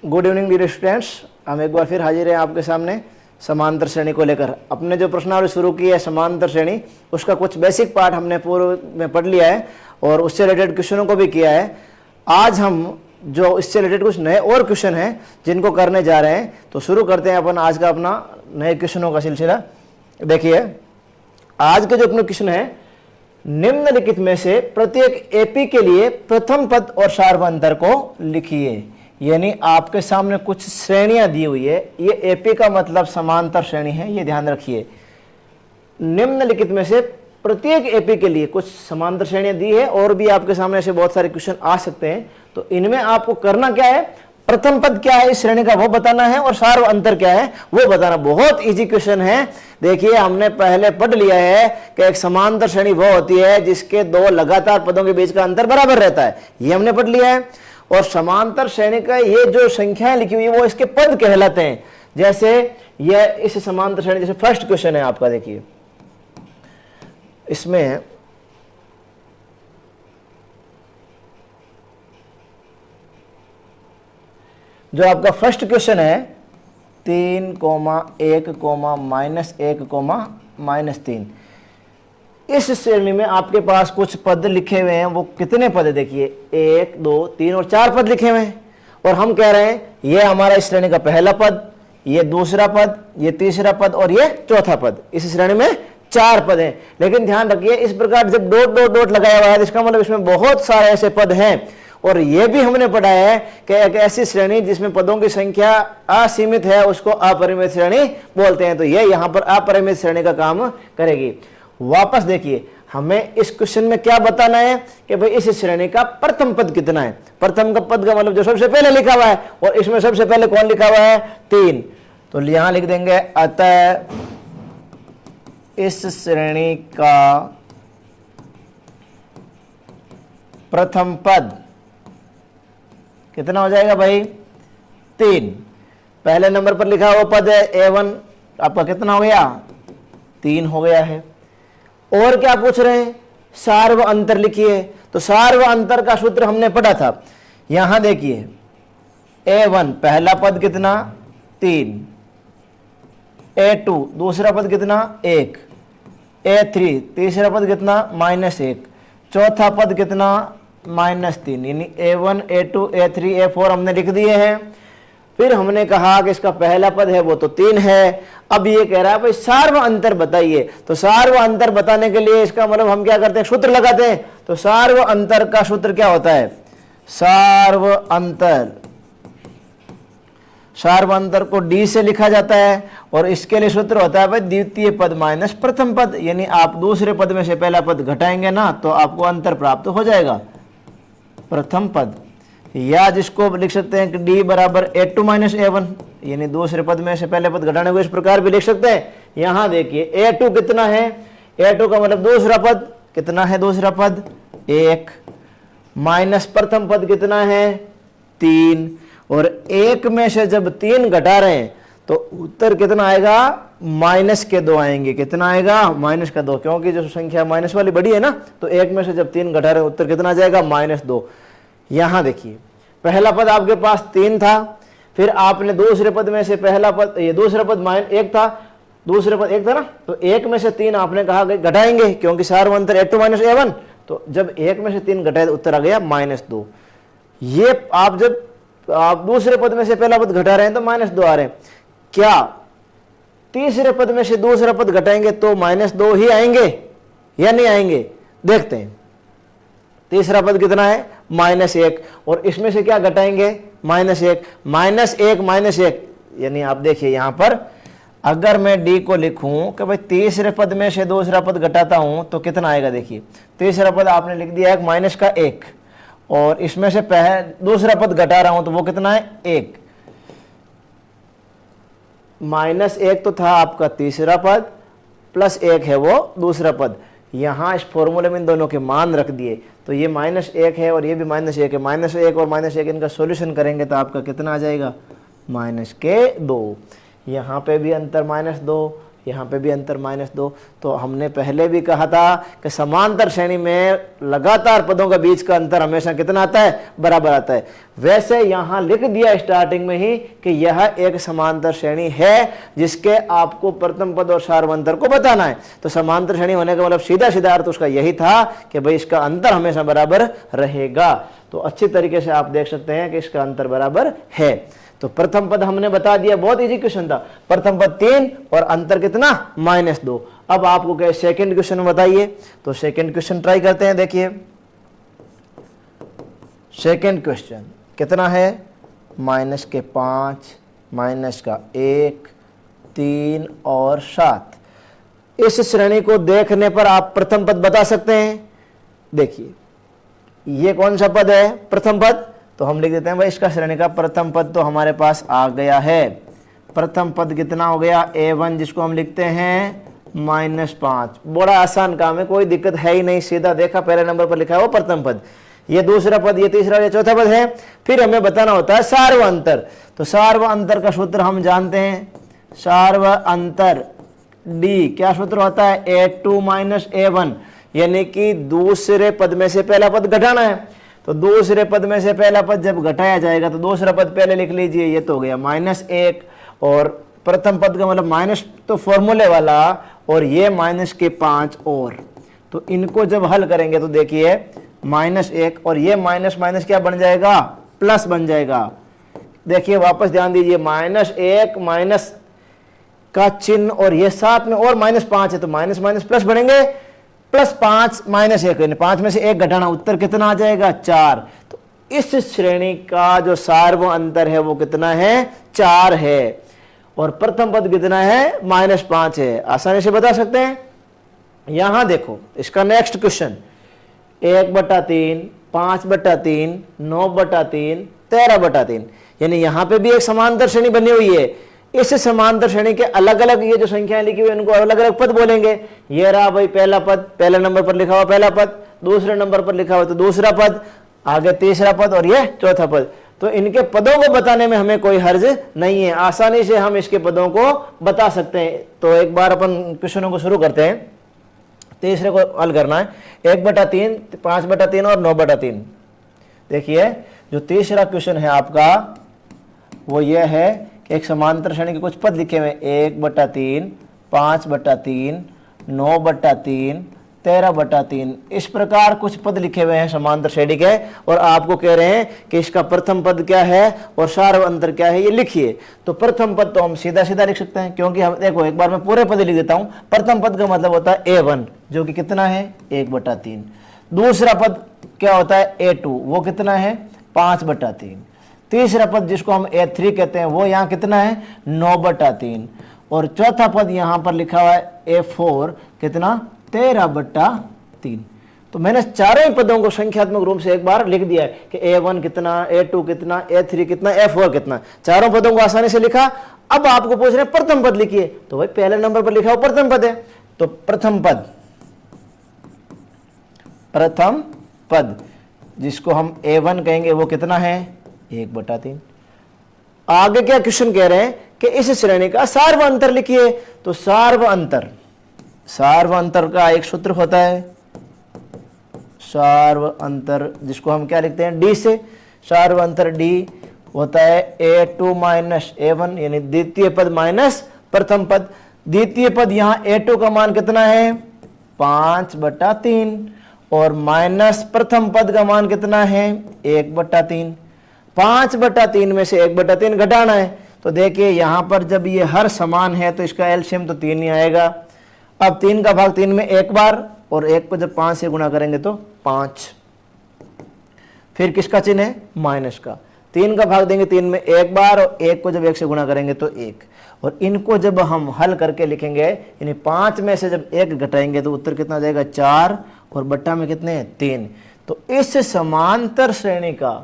Good evening dear students, हम एक बार फिर हाजिर हैं आपके सामने समांतर श्रेणी को लेकर। अपने जो प्रश्नावली शुरू की है समांतर श्रेणी, उसका कुछ बेसिक पार्ट हमने पूर्व में पढ़ लिया है और उससे रिलेटेड क्वेश्चनों को भी किया है। आज हम जो इससे रिलेटेड कुछ नए और क्वेश्चन हैं जिनको करने जा रहे हैं, तो शुरू करते हैं अपन आज का अपना नए क्वेश्चनों का सिलसिला। देखिए आज के जो अपने क्वेश्चन है, निम्नलिखित में से प्रत्येक एपी के लिए प्रथम पद और सार्वअंतर को लिखिए। यानी आपके सामने कुछ श्रेणियां दी हुई है, ये एपी का मतलब समांतर श्रेणी है, ये ध्यान रखिए। निम्नलिखित में से प्रत्येक एपी के लिए कुछ समांतर श्रेणियां दी है और भी आपके सामने ऐसे बहुत सारे क्वेश्चन आ सकते हैं। तो इनमें आपको करना क्या है, प्रथम पद क्या है इस श्रेणी का वो बताना है और सार्वअंतर क्या है वो बताना। बहुत इजी क्वेश्चन है। देखिए हमने पहले पढ़ लिया है कि एक समांतर श्रेणी वो होती है जिसके दो लगातार पदों के बीच का अंतर बराबर रहता है, ये हमने पढ़ लिया है। और समांतर श्रेणी का ये जो संख्याएं लिखी हुई है वो इसके पद कहलाते हैं। जैसे ये इस समांतर श्रेणी, जैसे फर्स्ट क्वेश्चन है आपका, देखिए इसमें जो आपका फर्स्ट क्वेश्चन है 3, 1, -1, -3, इस श्रेणी में आपके पास कुछ पद लिखे हुए हैं। वो कितने पद है देखिए, 1, 2, 3 और 4 पद लिखे हुए हैं। और हम कह रहे हैं ये हमारा इस श्रेणी का पहला पद, ये दूसरा पद, ये तीसरा पद और ये चौथा पद। इस श्रेणी में 4 पद हैं। लेकिन ध्यान रखिए इस प्रकार जब डॉट डॉट डॉट लगाया हुआ है, इसका मतलब इसमें बहुत सारे ऐसे पद हैं। और यह भी हमने पढ़ा है कि एक ऐसी श्रेणी जिसमें पदों की संख्या असीमित है उसको अपरिमित श्रेणी बोलते हैं। तो यह यहां पर अपरिमित श्रेणी का काम करेगी। वापस देखिए हमें इस क्वेश्चन में क्या बताना है कि भाई इस श्रेणी का प्रथम पद कितना है। प्रथम का पद का मतलब जो सबसे पहले लिखा हुआ है, और इसमें सबसे पहले कौन लिखा हुआ है, 3। तो यहां लिख देंगे अतः इस श्रेणी का प्रथम पद कितना हो जाएगा भाई, 3। पहले नंबर पर लिखा हुआ पद है A1, आपका कितना हो गया, 3 हो गया है। और क्या पूछ रहे हैं, सार्वअंतर लिखिए। तो सार्वअंतर का सूत्र हमने पढ़ा था। यहां देखिए A1 पहला पद कितना, 3, A2 दूसरा पद कितना, 1, A3 तीसरा पद कितना, -1, चौथा पद कितना, -3। यानी A1, A2, A3, A4 हमने लिख दिए हैं। फिर हमने कहा कि इसका पहला पद है वो तो 3 है। अब ये कह रहा है भाई सार्वअंतर बताइए। तो सार्वअंतर बताने के लिए इसका मतलब हम क्या करते हैं, सूत्र लगाते हैं। तो सार्वअंतर का सूत्र क्या होता है, सार्वअंतर को D से लिखा जाता है और इसके लिए सूत्र होता है भाई द्वितीय पद माइनस प्रथम पद। यानी आप दूसरे पद में से पहला पद घटाएंगे ना तो आपको अंतर प्राप्त हो जाएगा, प्रथम पद। या जिसको लिख सकते हैं कि D बराबर A2 - A1, यानी दूसरे पद में से पहले पद घटाने को इस प्रकार भी लिख सकते हैं। यहां देखिए A2 कितना है, A2 का मतलब दूसरा पद कितना है, दूसरा पद 1, माइनस प्रथम पद कितना है, 3। और 1 में से जब 3 घटा रहे हैं तो उत्तर कितना आएगा, -2 आएंगे। कितना आएगा, -2, क्योंकि जो संख्या माइनस वाली बड़ी है ना, तो 1 में से जब 3 घटा रहे हैं उत्तर कितना आ जाएगा, -2। यहां देखिए पहला पद आपके पास 3 था, फिर आपने दूसरे पद में से पहला पद, ये दूसरा पद -1 था, दूसरे पद 1 था ना, तो 1 में से 3 आपने कहा कि घटाएंगे क्योंकि सार्वअंतर A2 - A1। तो जब 1 में से 3 घटाए तो उत्तर आ गया -2। ये आप जब आप दूसरे पद में से पहला पद घटा रहे हैं तो -2 आ रहे हैं। क्या तीसरे पद में से दूसरा पद घटाएंगे तो -2 ही आएंगे या नहीं आएंगे, देखते हैं। तीसरा पद कितना है, -1, और इसमें से क्या घटाएंगे, -1, -1, यानी आप देखिए यहां पर अगर मैं D को लिखूं कि भाई तीसरे पद में से दूसरा पद घटाता हूं तो कितना आएगा। देखिए तीसरा पद आपने लिख दिया है -1, और इसमें से दूसरा पद घटा रहा हूं तो वो कितना है, 1। -1 तो था आपका तीसरा पद, +1 है वो दूसरा पद। यहां इस फॉर्मूले में इन दोनों के मान रख दिए तो ये -1 है और ये भी -1 है। -1 और -1 इनका सॉल्यूशन करेंगे तो आपका कितना आ जाएगा, -2। यहाँ पे भी अंतर -2, यहाँ पे भी अंतर -2। तो हमने पहले भी कहा था कि समांतर श्रेणी में लगातार पदों के बीच का अंतर हमेशा कितना आता है, बराबर आता है। वैसे यहां लिख दिया स्टार्टिंग में ही कि यह एक समांतर श्रेणी है जिसके आपको प्रथम पद और सार्व अंतर को बताना है। तो समांतर श्रेणी होने का मतलब सीधा सीधा अर्थ उसका यही था कि भाई इसका अंतर हमेशा बराबर रहेगा। तो अच्छी तरीके से आप देख सकते हैं कि इसका अंतर बराबर है। तो प्रथम पद हमने बता दिया, बहुत इजी क्वेश्चन था। प्रथम पद 3 और अंतर कितना, -2। अब आपको क्या सेकंड क्वेश्चन में बताइए, तो सेकंड क्वेश्चन ट्राई करते हैं। देखिए सेकंड क्वेश्चन कितना है, -5, -1, 3 और 7। इस श्रेणी को देखने पर आप प्रथम पद बता सकते हैं। देखिए ये कौन सा पद है, प्रथम पद, तो हम लिख देते हैं भाई इसका श्रेणी का प्रथम पद तो हमारे पास आ गया है। प्रथम पद कितना हो गया, A1, जिसको हम लिखते हैं -5। बड़ा आसान काम है, कोई दिक्कत है ही नहीं, सीधा देखा पहले नंबर पर लिखा है वो प्रथम पद, ये दूसरा पद, ये तीसरा, ये चौथा पद है। फिर हमें बताना होता है सार्व अंतर। तो सार्व अंतर का सूत्र हम जानते हैं, सार्व अंतर D क्या सूत्र होता है, A2 - A1, यानी कि दूसरे पद में से पहला पद घटाना है। तो दूसरे पद में से पहला पद जब घटाया जाएगा तो दूसरा पद पहले लिख लीजिए, ये तो हो गया -1, और प्रथम पद का मतलब माइनस तो फॉर्मूले वाला, और ये -5 और, तो इनको जब हल करेंगे तो देखिए -1 और ये माइनस माइनस क्या बन जाएगा, प्लस बन जाएगा। देखिए वापस ध्यान दीजिए, -1 माइनस का चिन्ह और ये साथ में और -5 है, तो माइनस माइनस प्लस बनेंगे, +5 -1, 5 में से 1 घटाना, उत्तर कितना आ जाएगा, 4। तो इस श्रेणी का जो सार्व अंतर है वो कितना है, 4 है, और प्रथम पद कितना है, -5 है। आसानी से बता सकते हैं। यहां देखो इसका नेक्स्ट क्वेश्चन, 1/3, 5/3, 9/3, 13/3, यानी यहां पे भी एक समांतर श्रेणी बनी हुई है। इस समांतर श्रेणी के अलग अलग ये जो संख्याएं लिखी हुई है उनको अलग अलग पद बोलेंगे। ये रहा भाई पहला पद, पहले नंबर पर लिखा हुआ पहला पद, दूसरे नंबर पर लिखा हुआ तो दूसरा पद, आगे तीसरा पद और ये चौथा पद। तो इनके पदों को बताने में हमें कोई हर्ज नहीं है, आसानी से हम इसके पदों को बता सकते हैं। तो एक बार अपन क्वेश्चनों को शुरू करते हैं। तीसरे को हल करना है, 1/3, 5/3 और 9/3। देखिए जो तीसरा क्वेश्चन है आपका वो ये है, एक समांतर श्रेणी के कुछ पद लिखे हुए, 1/3, 5/3, 9/3, 13/3, इस प्रकार कुछ पद लिखे हुए हैं समांतर श्रेणी के, और आपको कह रहे हैं कि इसका प्रथम पद क्या है और सार्व अंतर क्या है, ये लिखिए। तो प्रथम पद तो हम सीधा सीधा लिख सकते हैं, क्योंकि हम देखो एक बार मैं पूरे पद लिख देता हूं। प्रथम पद का मतलब होता है A1, जो कि कितना है, 1/3। दूसरा पद क्या होता है, A2, वो कितना है, 5/3। तीसरा पद जिसको हम A3 कहते हैं वो यहाँ कितना है, 9/3, और चौथा पद यहाँ पर लिखा हुआ है A4, कितना, 13/3। तो मैंने चारों ही पदों को संख्यात्मक रूप से एक बार लिख दिया है कि A1 कितना, A2 कितना, A3 कितना, A4 कितना, चारों पदों को आसानी से लिखा। अब आपको पूछ रहे हैं प्रथम पद लिखिए, तो भाई पहले नंबर पर लिखा हुआ प्रथम पद है, तो प्रथम पद जिसको हम A1 कहेंगे वो कितना है, 1/3। आगे क्या क्वेश्चन कह रहे हैं कि इस श्रेणी का सार्व अंतर लिखिए। तो सार्व अंतर का एक सूत्र होता है, सार्व अंतर जिसको हम क्या लिखते हैं, D से। सार्व अंतर D होता है A2 - A1, यानी द्वितीय पद माइनस प्रथम पद। द्वितीय पद यहाँ A2 का मान कितना है, 5/3, और माइनस प्रथम पद का मान कितना है, 1/3। 5/3 में से 1/3 घटाना है। तो देखिए यहां पर जब ये हर समान है तो इसका एलसीएम तो 3 ही आएगा। अब 3 का भाग 3 में एक बार, और 1 को जब 5 से गुणा करेंगे तो 5। फिर किसका चिन्ह है, माइनस का। 3 का भाग देंगे 3 में एक बार, और 1 को जब 1 से गुणा करेंगे तो 1। और इनको जब हम हल करके लिखेंगे, यानी 5 में से जब 1 घटाएंगे तो उत्तर कितना जाएगा, 4, और बट्टा में कितने हैं, 3। तो इस समांतर श्रेणी का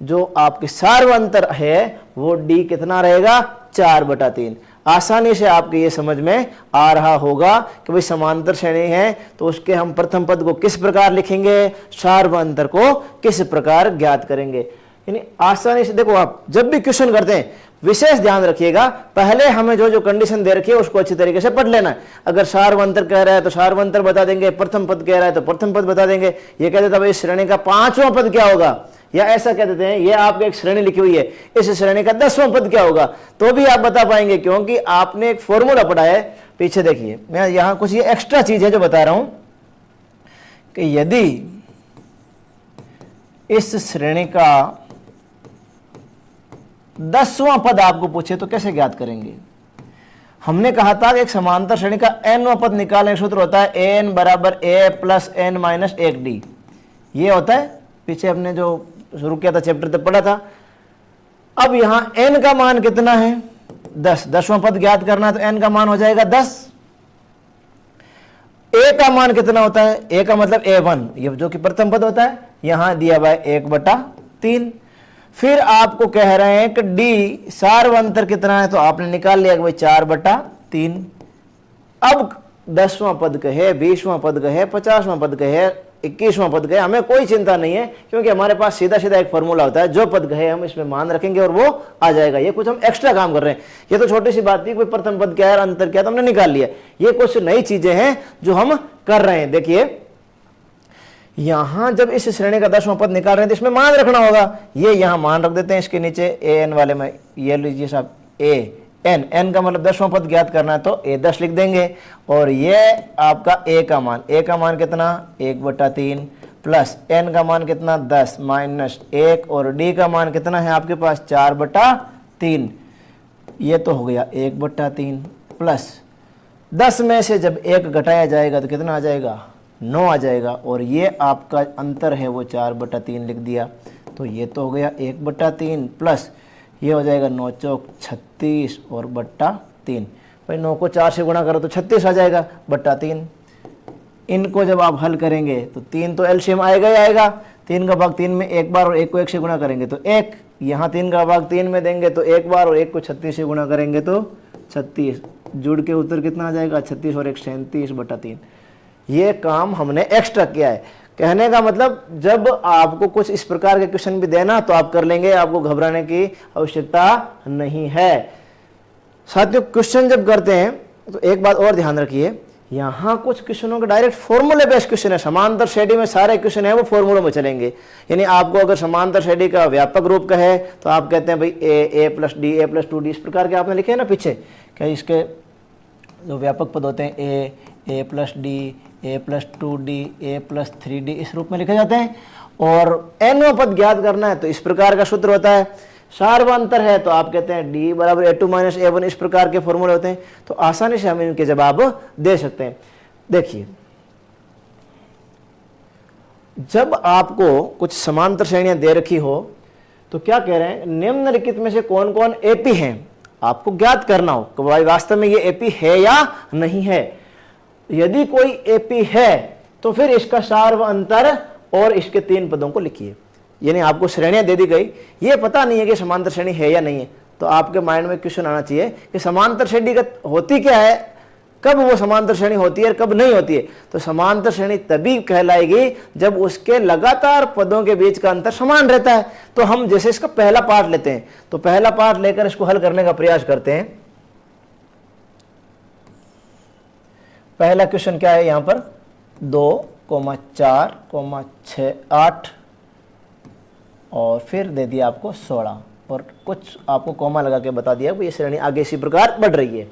जो आपके सार्व अंतर है वो D कितना रहेगा, 4/3। आसानी से आपके ये समझ में आ रहा होगा कि भाई समांतर श्रेणी है तो उसके हम प्रथम पद को किस प्रकार लिखेंगे, सार्व अंतर को किस प्रकार ज्ञात करेंगे। यानी आसानी से देखो, आप जब भी क्वेश्चन करते हैं विशेष ध्यान रखिएगा, पहले हमें जो जो कंडीशन दे रखी है उसको अच्छी तरीके से पढ़ लेना है। अगर सार्वंतर कह रहा है तो सार्वंतर बता देंगे, प्रथम पद कह रहा है तो प्रथम पद बता देंगे। ये कहते थे भाई इस श्रेणी का 5वां पद क्या होगा, या ऐसा कह देते हैं ये आपकी एक श्रेणी लिखी हुई है, इस श्रेणी का 10वां पद क्या होगा, तो भी आप बता पाएंगे, क्योंकि आपने एक फॉर्मूला पढ़ा है। पीछे देखिए, मैं यहां कुछ ये एक्स्ट्रा चीज है जो बता रहा हूं कि यदि इस श्रेणी का 10वां पद आपको पूछे तो कैसे ज्ञात करेंगे। हमने कहा था कि एक समांतर श्रेणी का nवां पद निकालने का सूत्र होता है n बराबर a plus n minus 1d। ये होता है, पीछे हमने जो शुरू किया था चैप्टर तक पढ़ा था। अब यहां n का मान कितना है, 10, 10वां पद ज्ञात करना है तो n का मान हो जाएगा 10। a का मान कितना होता है, a का मतलब a1, ये जो कि प्रथम पद होता है, यहां दिया हुआ है 1/3। फिर आपको कह रहे हैं कि d सार्वंतर कितना है, तो आपने निकाल लिया कि भाई 4/3। अब 10वां पद कहे, 20वां पद कहे, 50वां पद कहे, 21वां पद कहे, हमें कोई चिंता नहीं है, क्योंकि हमारे पास सीधा सीधा एक फॉर्मूला होता है, जो पद कहे हम इसमें मान रखेंगे और वो आ जाएगा। ये कुछ हम एक्स्ट्रा काम कर रहे हैं, ये तो छोटी सी बात थी, कोई प्रथम पद क्या है, अंतर क्या है, तो हमने निकाल लिया। ये कुछ नई चीजें हैं जो हम कर रहे हैं। देखिए यहां जब इस श्रेणी का 10वां पद निकाल रहे हैं तो इसमें मान रखना होगा, ये यहां मान रख देते हैं इसके नीचे an वाले में, ये लीजिए साहब n का मतलब 10वां पद ज्ञात करना है तो a10 लिख देंगे। और ये आपका a का मान कितना, 1/3 प्लस n का मान कितना, 10 माइनस 1, और d का मान कितना है आपके पास, 4/3। ये तो हो गया 1/3 प्लस 10 में से जब 1 घटाया जाएगा तो कितना आ जाएगा, 9 आ जाएगा। और ये आपका अंतर है वो 4/3 लिख दिया, तो ये तो हो गया 1/3 प्लस ये हो जाएगा 9 चौक 36 और /3। भाई 9 को 4 से गुणा करो तो 36 आ जाएगा /3। इनको जब आप हल करेंगे तो 3 तो एलसीएम आएगा ही आएगा, 3 का भाग 3 में एक बार और 1 को 1 से गुणा करेंगे तो 1, यहाँ 3 का भाग 3 में देंगे तो एक बार और 1 को 36 से गुणा करेंगे तो 36। जुड़ के उत्तर कितना आ जाएगा, 36 और 1 37/3। ये काम हमने एक्स्ट्रा किया है। कहने का मतलब जब आपको कुछ इस प्रकार के क्वेश्चन भी देना तो आप कर लेंगे, आपको घबराने की आवश्यकता नहीं है। साथियों क्वेश्चन जब करते हैं तो एक बात और ध्यान रखिए, यहाँ कुछ क्वेश्चनों के डायरेक्ट फॉर्मूले बेस्ड क्वेश्चन है। समांतर श्रेणी में सारे क्वेश्चन है वो फॉर्मूलों में चलेंगे। यानी आपको अगर समांतर श्रेणी का व्यापक रूप का है तो आप कहते हैं भाई a plus D, a plus 2d, इस प्रकार के आपने लिखे हैं ना पीछे, क्या इसके जो व्यापक पद होते हैं a plus D, a plus 2d, a plus 3d, इस रूप में लिखे जाते हैं। और nवां पद ज्ञात करना है तो इस प्रकार का सूत्र होता है। सार्वंतर है तो आप कहते हैं d बराबर a2 माइनस a1, इस प्रकार के फॉर्मूले होते हैं। तो आसानी से हम इनके जवाब दे सकते हैं। देखिए जब आपको कुछ समांतर श्रेणियां दे रखी हो तो क्या कह रहे हैं, निम्नलिखित में से कौन कौन एपी हैं, आपको ज्ञात करना हो कि भाई वास्तव में ये एपी है या नहीं है। यदि कोई एपी है तो फिर इसका सार्वंतर और इसके 3 पदों को लिखिए। यानी आपको श्रेणियां दे दी गई, ये पता नहीं है कि समांतर श्रेणी है या नहीं है, तो आपके माइंड में क्वेश्चन आना चाहिए कि समांतर श्रेणी होती क्या है, कब वो समांतर श्रेणी होती है और कब नहीं होती है। तो समांतर श्रेणी तभी कहलाएगी जब उसके लगातार पदों के बीच का अंतर समान रहता है। तो हम जैसे इसका पहला पार्ट लेते हैं, तो पहला पार्ट लेकर इसको हल करने का प्रयास करते हैं। पहला क्वेश्चन क्या है, यहां पर 2,4,6,8 और फिर दे दिया आपको 16 और कुछ आपको कॉमा लगा के बता दिया ये श्रेणी आगे इसी प्रकार बढ़ रही है।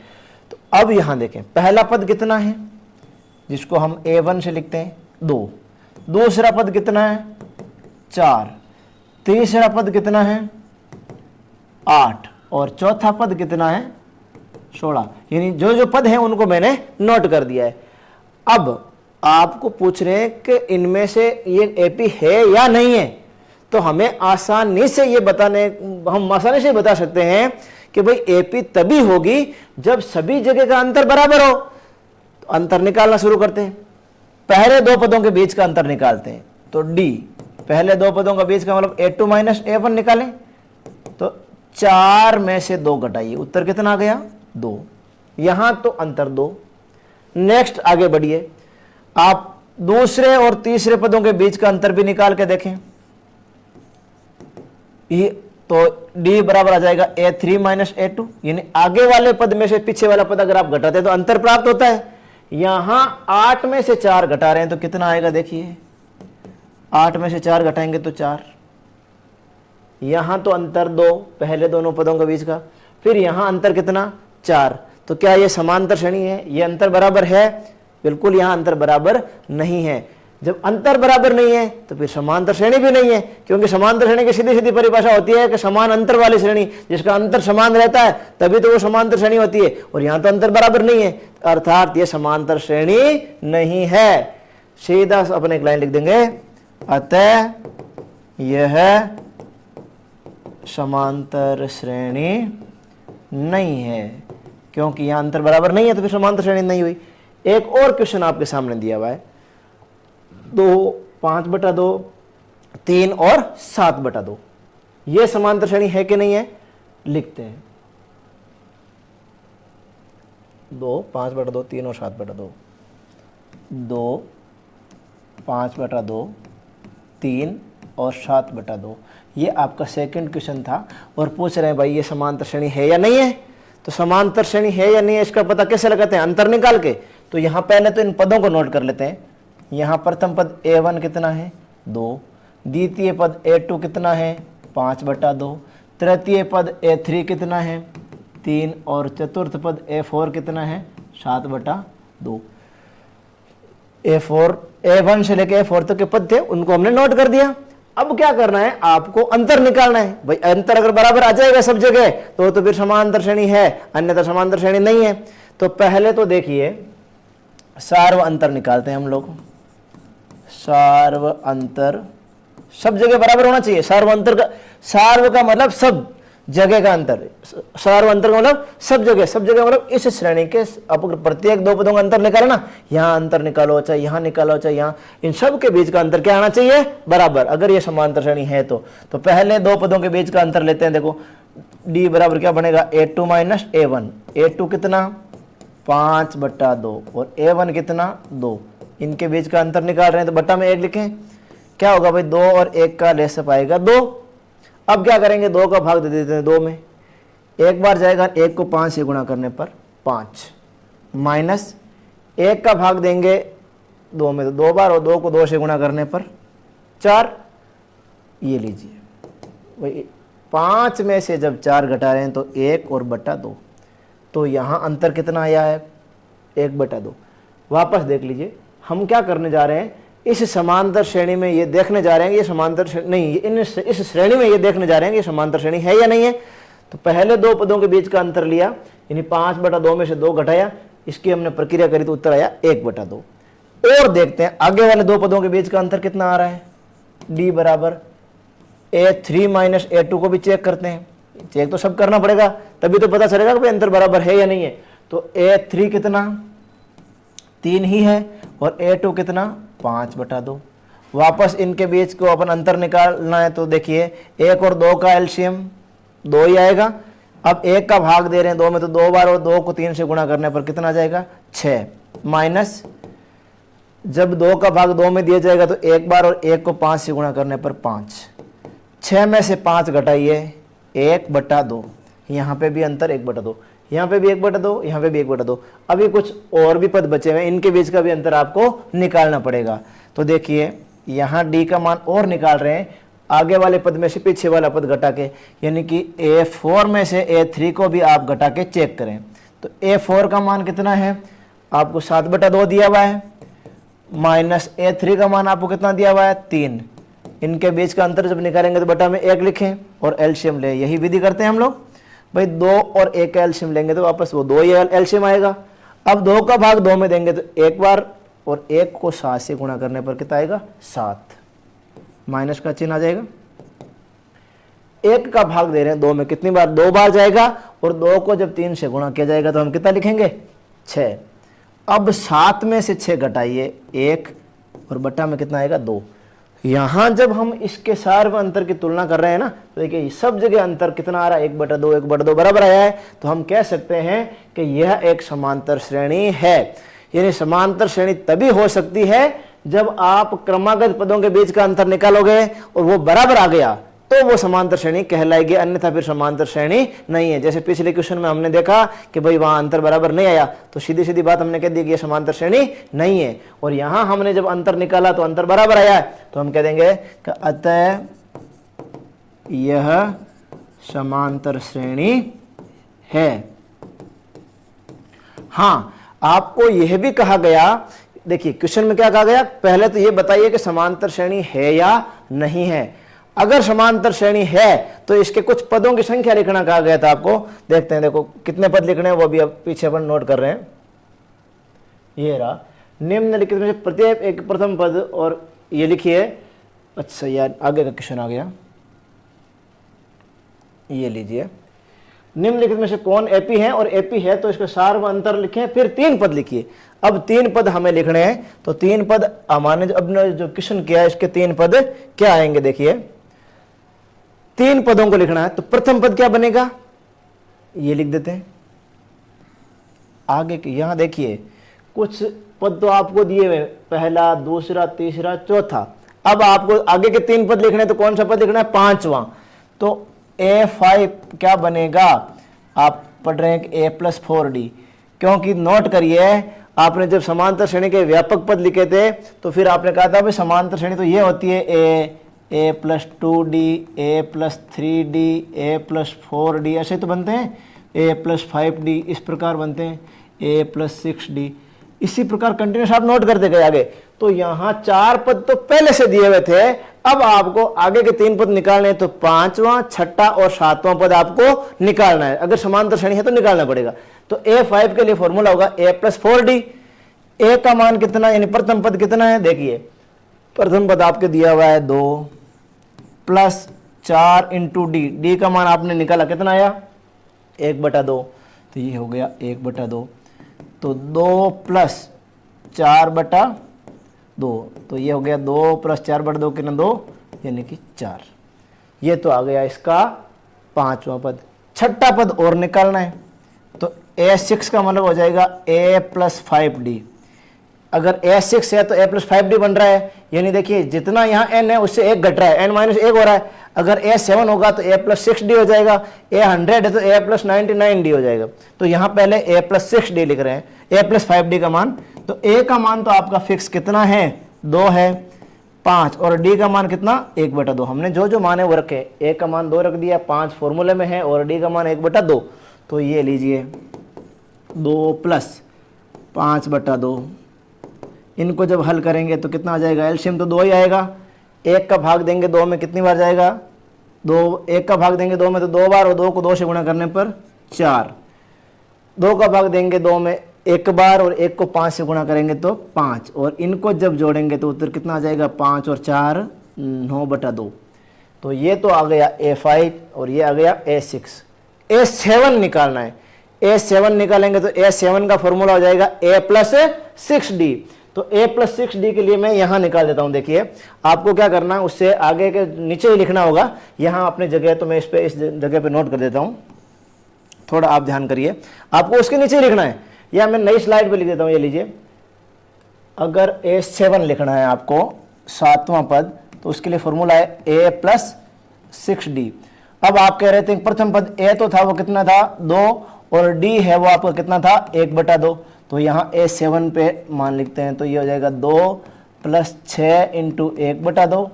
तो अब यहां देखें पहला पद कितना है, जिसको हम a1 से लिखते हैं 2, दूसरा पद कितना है 4, तीसरा पद कितना है 8 और चौथा पद कितना है 16। यानी जो जो पद हैं उनको मैंने नोट कर दिया है। अब आपको पूछ रहे हैं कि इनमें से ये एपी है या नहीं है, तो हमें आसानी से ये हम आसानी से बता सकते हैं कि भाई एपी तभी होगी जब सभी जगह का अंतर बराबर हो। तो अंतर निकालना शुरू करते हैं, पहले 2 पदों के बीच का अंतर निकालते हैं। तो डी, पहले 2 पदों का बीच का मतलब a2 माइनस a1 निकालें, तो 4 में से 2 घटाइए, उत्तर कितना आ गया 2। यहां तो अंतर 2। नेक्स्ट आगे बढ़िए, आप दूसरे और तीसरे पदों के बीच का अंतर भी निकाल के देखें। ये तो डी बराबर आ जाएगा a3 माइनस a2, यानी आगे वाले पद में से पीछे वाला पद अगर आप घटाते हैं तो अंतर प्राप्त होता है। यहां 8 में से 4 घटा रहे हैं तो कितना आएगा, देखिए 8 में से 4 घटाएंगे तो 4, यहां तो अंतर 2 पहले दोनों पदों के बीच का, फिर यहां अंतर कितना 4। तो क्या ये समांतर श्रेणी है, ये अंतर बराबर है? बिल्कुल यहां अंतर बराबर नहीं है। जब अंतर बराबर नहीं है तो फिर समांतर श्रेणी भी नहीं है, क्योंकि समांतर श्रेणी की सीधी सीधी परिभाषा होती है कि समान अंतर वाली श्रेणी, जिसका अंतर समान रहता है तभी तो वो समांतर श्रेणी होती है, और यहां तो अंतर बराबर नहीं है, अर्थात ये समांतर श्रेणी नहीं है। सीधा अपने एक लाइन लिख देंगे, अतः यह समांतर श्रेणी नहीं है, क्योंकि यहां अंतर बराबर नहीं है तो फिर समांतर श्रेणी नहीं हुई। एक और क्वेश्चन आपके सामने दिया हुआ है, 2, 5/2, 3 और 7/2, ये समांतर श्रेणी है कि नहीं है, लिखते हैं। 2, 5/2, 3 और 7/2, 2, 5/2, 3 और 7/2, ये आपका सेकंड क्वेश्चन था, और पूछ रहे हैं भाई ये समांतर श्रेणी है या नहीं है। तो समांतर श्रेणी है या नहीं है इसका पता कैसे लगाते हैं, अंतर निकाल के। तो यहां पहले तो इन पदों को नोट कर लेते हैं। यहाँ प्रथम पद a1 कितना है 2, द्वितीय पद a2 कितना है 5/2, तृतीय पद a3 कितना है 3, और चतुर्थ पद a4 कितना है 7/2। a4 a1 से लेके a4 तक के पद थे, उनको हमने नोट कर दिया। अब क्या करना है, आपको अंतर निकालना है। भाई अंतर अगर बराबर आ जाएगा सब जगह तो फिर समांतर श्रेणी है, अन्यथा समांतर श्रेणी नहीं है। तो पहले तो देखिए सार्व अंतर निकालते हैं हम लोग। सार्व अंतर सब जगह बराबर होना चाहिए। सार्व अंतर का, सार्व का मतलब सब जगह का अंतर, सार्व अंतर का मतलब सब जगह मतलब इस श्रेणी के अब प्रत्येक दो पदों का अंतर निकालो ना, यहाँ अंतर निकालो चाहे यहाँ निकालो चाहे यहाँ, इन सब के बीच का अंतर क्या आना चाहिए बराबर, अगर ये समांतर श्रेणी है तो पहले दो पदों के बीच का अंतर लेते हैं। देखो d बराबर क्या बनेगा a2 माइनस a1, a2 कितना 5/2 और a1 कितना 2, इनके बीच का अंतर निकाल रहे हैं तो बट्टा में 1 लिखें। क्या होगा भाई 2 और 1 का लेस पाएगा 2। अब क्या करेंगे 2 का भाग दे देते हैं 2 में, एक बार जाएगा 1 को 5 से गुणा करने पर 5, माइनस 1 का भाग देंगे 2 में तो 2 बार, और 2 को 2 से गुणा करने पर 4। ये लीजिए भाई 5 में से जब 4 घटा रहे हैं तो 1 और बट्टा 2, तो यहाँ अंतर कितना आया है 1/2। वापस देख लीजिए हम क्या करने जा रहे हैं, इस समांतर श्रेणी में ये देखने जा रहे हैं ये समांतर नहीं, इस श्रेणी में ये देखने जा रहे हैं ये समांतर श्रेणी है या नहीं है। तो पहले दो पदों के बीच का अंतर लिया, यानी 5/2 में से 2 घटाया, इसकी हमने प्रक्रिया करी तो उत्तर आया 1/2। और देखते हैं आगे वाले दो पदों के बीच का अंतर कितना आ रहा है, d बराबर a3 माइनस a2 को भी चेक करते हैं। चेक तो सब करना पड़ेगा तभी तो पता चलेगा कि अंतर बराबर है या नहीं है। तो a3 कितना 3 ही है और a2 कितना 5/2। वापस इनके बीच को अपन अंतर निकालना है तो देखिए 1 और 2 का एलसीएम 2 ही आएगा। अब 1 का भाग दे रहे हैं 2 में तो 2 बार, और 2 को 3 से गुणा करने पर कितना आ जाएगा 6, माइनस जब 2 का भाग 2 में दिया जाएगा तो 1 बार, और 1 को 5 से गुणा करने पर 5। 6 में से 5 घटाइए 1/2, यहाँ पे भी अंतर 1/2, यहाँ पे भी 1/2, यहाँ पे भी 1/2। अभी कुछ और भी पद बचे हुए, इनके बीच का भी अंतर आपको निकालना पड़ेगा। तो देखिए यहाँ d का मान और निकाल रहे हैं, आगे वाले पद में से पीछे वाला पद घटा के, यानी कि a4 में से a3 को भी आप घटा के चेक करें। तो a4 का मान कितना है आपको 7/2 दिया हुआ है, माइनस a3 का मान आपको कितना दिया हुआ है 3। इनके बीच का अंतर जब निकालेंगे तो बटा में 1 लिखें और एलसीएम लें, यही विधि करते हैं हम लोग। भाई 2 और 1 का एलसीएम लेंगे तो वापस वो 2 ही एलसीएम आएगा। अब 2 का भाग 2 में देंगे तो 1 बार, और 1 को 7 से गुणा करने पर कितना आएगा 7, माइनस का चिन्ह आ जाएगा। 1 का भाग दे रहे हैं 2 में, कितनी बार 2 बार जाएगा, और 2 को जब 3 से गुणा किया जाएगा तो हम कितना लिखेंगे 6। अब 7 में से 6 घटाइए 1, और बट्टा में कितना आएगा 2। यहाँ जब हम इसके सार्व अंतर की तुलना कर रहे हैं ना, तो देखिए सब जगह अंतर कितना आ रहा है 1/2 1/2 बराबर आया है। तो हम कह सकते हैं कि यह एक समांतर श्रेणी है। यानी समांतर श्रेणी तभी हो सकती है जब आप क्रमागत पदों के बीच का अंतर निकालोगे और वो बराबर आ गया, तो वो समांतर श्रेणी कहलाएगी, अन्यथा फिर समांतर श्रेणी नहीं है। जैसे पिछले क्वेश्चन में हमने देखा कि भाई वहां अंतर बराबर नहीं आया, तो सीधी सीधी बात हमने कह दी कि ये समांतर श्रेणी नहीं है। और यहां हमने जब अंतर निकाला तो अंतर बराबर आया है, तो हम कह देंगे कि अतः यह समांतर श्रेणी है। हां, आपको यह भी कहा गया, देखिए क्वेश्चन में क्या कहा गया, पहले तो यह बताइए कि समांतर श्रेणी है या नहीं है। अगर समांतर श्रेणी है तो इसके कुछ पदों की संख्या लिखना कहा गया था आपको। देखते हैं, देखो कितने पद लिखने हैं वो भी अब पीछे अपन नोट कर रहे हैं। ये रहा, निम्नलिखित में से प्रत्येक एक प्रथम पद, और ये लिखिए। अच्छा यार, आगे का क्वेश्चन आ गया, ये लीजिए, निम्नलिखित में से कौन एपी है, और एपी है तो इसका सार व अंतर लिखें, फिर 3 पद लिखिए। अब 3 पद हमें लिखने हैं, तो 3 पद हमारे जो क्वेश्चन किया है इसके 3 पद क्या आएंगे, देखिए 3 पदों को लिखना है। तो प्रथम पद क्या बनेगा, ये लिख देते हैं। आगे यहां देखिए कुछ पद तो आपको दिए हुए, पहला, दूसरा, तीसरा, चौथा। अब आपको आगे के 3 पद लिखने हैं, तो कौन सा पद लिखना है, 5वां। तो A5 क्या बनेगा, आप पढ़ रहे हैं A + 4D, क्योंकि नोट करिए आपने जब समांतर श्रेणी के व्यापक पद लिखे थे तो फिर आपने कहा था भाई समांतर श्रेणी तो ये होती है A + 2D, A + 3D, A + 4D, ऐसे तो बनते हैं। A + 5D इस प्रकार बनते हैं, A + 6D, इसी प्रकार कंटिन्यूस आप नोट करते गए आगे। तो यहाँ 4 पद तो पहले से दिए हुए थे, अब आपको आगे के 3 पद निकालने हैं, तो 5वां, 6ठा और 7वां पद आपको निकालना है। अगर समांतर श्रेणी है तो निकालना पड़ेगा। तो A5 के लिए फॉर्मूला होगा A + 4D। A का मान कितना, यानी प्रथम पद कितना है, देखिए प्रथम पद आपके दिया हुआ है 2 + 4 × D। D का मान आपने निकाला, कितना आया, 1/2, तो ये हो गया 1/2। तो 2 + 4/2, तो ये हो गया 2 + 4/2 कितना, 2, यानी कि 4। ये तो आ गया इसका 5वां पद। 6ठा पद और निकालना है, तो A6 का मतलब हो जाएगा A + 5D। अगर A6 है तो A + 5D बन रहा है, यानी देखिए जितना यहाँ n है उससे 1 घट रहा है, n - 1 हो रहा है। अगर A7 होगा तो A + 6D हो जाएगा, A100 है तो A + 99D हो जाएगा। तो यहाँ पहले A + 6D लिख रहे हैं, A + 5D का मान। तो A का मान तो आपका फिक्स कितना है, 2 है, 5, और D का मान कितना, 1/2। हमने जो जो मान है वो रखे, A का मान 2 रख दिया, 5 फॉर्मूले में है, और D का मान 1/2। तो ये लीजिए 2 + 5/2, इनको जब हल करेंगे तो कितना आ जाएगा, एलसीएम तो 2 ही आएगा। 1 का भाग देंगे 2 में कितनी बार जाएगा, 2, 1 का भाग देंगे 2 में तो 2 बार, और 2 को 2 से गुणा करने पर 4। 2 का भाग देंगे 2 में 1 बार, और 1 को 5 से गुणा करेंगे तो 5, और इनको जब जोड़ेंगे तो उत्तर कितना आ जाएगा, 5 और 4 9/2। तो ये तो आ गया A5 और ये आ गया A6। A7 निकालना है, A7 निकालेंगे तो A7 का फॉर्मूला हो जाएगा A + 6D। तो A + 6D के लिए मैं यहां निकाल देता हूं। देखिए आपको क्या करना है, उससे आगे के नीचे ही लिखना होगा, यहां अपने जगह, तो मैं इस जगह पे नोट कर देता हूं, थोड़ा आप ध्यान करिए। आपको उसके नीचे ही लिखना है, या मैं नई स्लाइड पे लिख देता हूं, ये लीजिए। अगर A7 लिखना है आपको 7वां पद, तो उसके लिए फॉर्मूला है A + 6D। अब आप कह रहे थे प्रथम पद A तो था, वो कितना था, 2, और D है वो आपका कितना था, 1/2। तो यहाँ A7 पे मान लिखते हैं, तो ये हो जाएगा 2 + 6 × 1/2।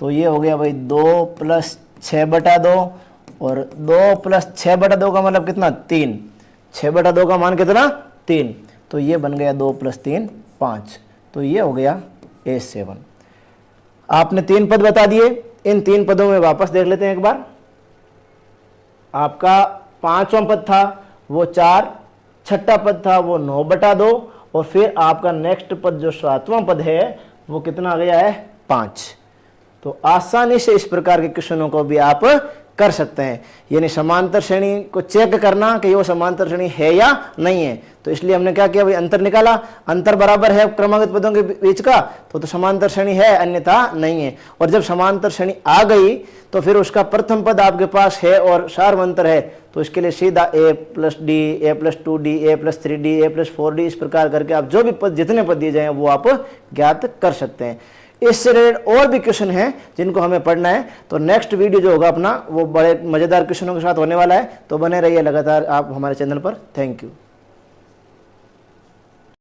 तो ये हो गया भाई 2 + 6/2, और 2 + 6/2 का मतलब कितना, 3। 6/2 का मान कितना, 3। तो ये बन गया 2 + 3 5। तो ये हो गया A7। आपने 3 पद बता दिए, इन 3 पदों में वापस देख लेते हैं एक बार। आपका 5वां पद था वो 4, 6ठा पद था वो 9/2, और फिर आपका नेक्स्ट पद जो 7वां पद है वो कितना आ गया है, 5। तो आसानी से इस प्रकार के क्वेश्चनों को भी आप कर सकते हैं, यानी समांतर श्रेणी को चेक करना कि वो समांतर श्रेणी है या नहीं है। तो इसलिए हमने क्या किया भाई, अंतर निकाला, अंतर बराबर है क्रमागत पदों के बीच का, तो समांतर श्रेणी है, अन्यथा नहीं है। और जब समांतर श्रेणी आ गई तो फिर उसका प्रथम पद आपके पास है और सार्वंतर है, तो इसके लिए सीधा A + D, A + 2D, A + 3D, A + 4D, इस प्रकार करके आप जो भी पद, जितने पद दिए जाए वो आप ज्ञात कर सकते हैं। इससे रिलेटेड और भी क्वेश्चन हैं जिनको हमें पढ़ना है। तो नेक्स्ट वीडियो जो होगा अपना वो बड़े मज़ेदार क्वेश्चनों के साथ होने वाला है। तो बने रहिए लगातार आप हमारे चैनल पर। Thank you.